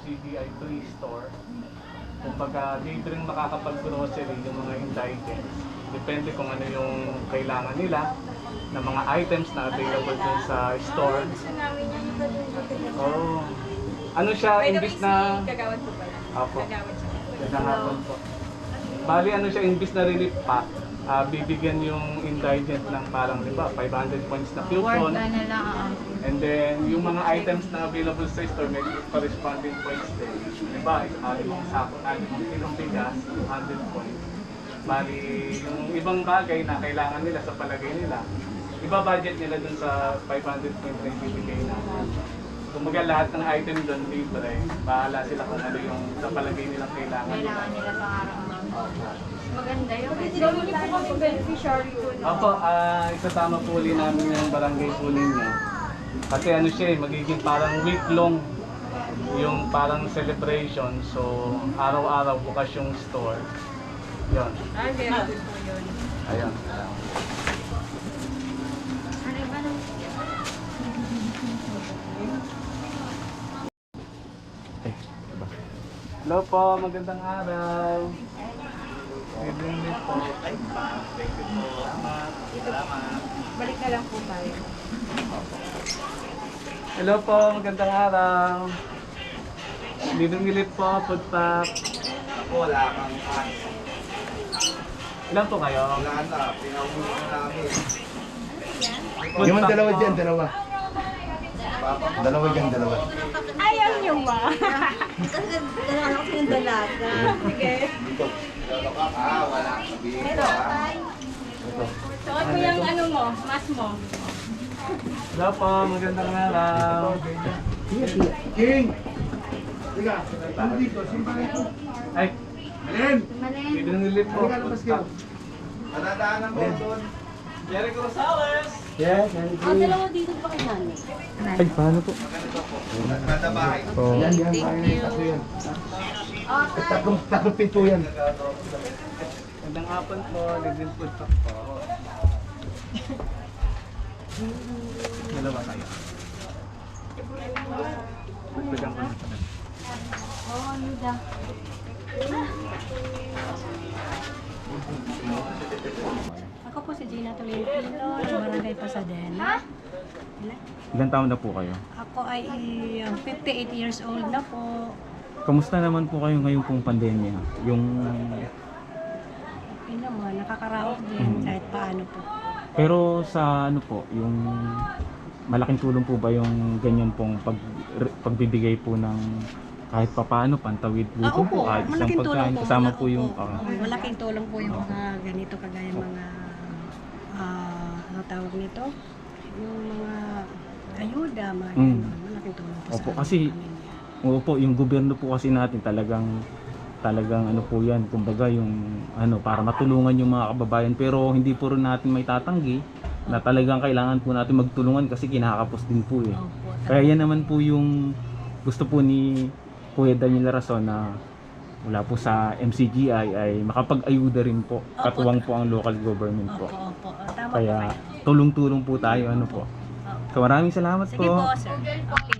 MCGI Free Store. Kumbaga, dito rin makakapag-grocery yung mga indigents. Depende kung ano yung kailangan nila na mga items na available dun sa store. Gusto namin yan iba dun dito. Oh. Ano siya, By the way, imbis na... si Kagawad po pala. Apo. Kagawad siya. Gandang hapon po. Bali, ano siya, imbis na relief pack, bibigyan yung indigent ng parang, di ba, 500 points na coupon. na lang. And then, yung mga items na available sa store, may corresponding points din. Di ba, alimang sako, alimang kilong bigas, 100 points. Bali, yung ibang bagay na kailangan nila sa palagay nila, iba-budget nila dun sa 500 points na ibibigay na. Kumbaga lahat ng item doon libre, bahala sila kung ano yung sa palagay nilang kailangan nila. Kailangan nila pang araw-araw. Maganda yun. Gawin niyo po kami beneficiary ko. Opo, isasama po ulit namin yung barangay po ninyo. Kasi ano siya magiging parang week-long yung parang celebration. So, araw-araw bukas yung store. Yun. Very good po yun. Ayun. Ano ba nung... Hello po, magandang araw. Good evening po. Thank you po. Salamat. Balik na lang po tayo. Hello po, magandang araw. Lidong-ilip po, food pack. Ako, wala kang ano. Ilan po kayo? Wala na. Pinauwi na namin. Food Yung pack dalawa po. dyan, dalawa. Papa, Dalawa dyan, dalawa. Ayaw niyo ba? Dalawa ako yung dalaga. Sige. lolo ka. Wala. Sabihin ko ha. Suot mo yung ano mo, mask mo. Hello po, magandang araw. King! Tiga, dito, simpan ito. Ay, Alin! Malin. lidong-ilip po. Halika, labas Food kayo. pack. Madadaanan mo doon. Jericho Rosales! Yes, Dalawa dito pa kay Nani. Ay, paano po? Ganito po. Nasa bahay. Oh. yan, yan. Thank you. Tatlo yan. Tatlong pinto yan. Magandang hapon po, Lidl Food Pack po. Dalawa tayo. Magpegang ko na pala. Oo, Luda. Ako po si Gina Tolentino, ng Barangay Pasadena. Ilan taon na po kayo? Ako ay 58 years old na po. Kamusta naman po kayo ngayong pong pandemya? Yung Okay naman, nakakaraos din kahit paano po. pero sa ano po, yung malaking tulong po ba yung ganyan pong pagbibigay po ng kahit papaano pantawid luto po kahit isang malaking tulong pagkain po. kasama po yung Malaking tulong po yung mga ganito kagaya mga ano tawag nito? Yung mga ayuda, mga ganun. Malaking tulong po Opo, sa kasi- amin. opo, yung gobyerno po kasi natin talagang ano po yan, kumbaga yung ano para matulungan yung mga kababayan, pero hindi po rin natin may tatanggi na talagang kailangan po natin magtulungan kasi kinakapos din po eh. Opo, Kaya yan naman po yung gusto po ni Kuya Daniel Rason na mula po sa MCGI ay makapag-ayuda rin po. Katuwang po ang local government po. opo. Tama po Kaya kayo. tulong-tulong po tayo ano po. Opo. So maraming salamat Sige po. po, sir. Okay.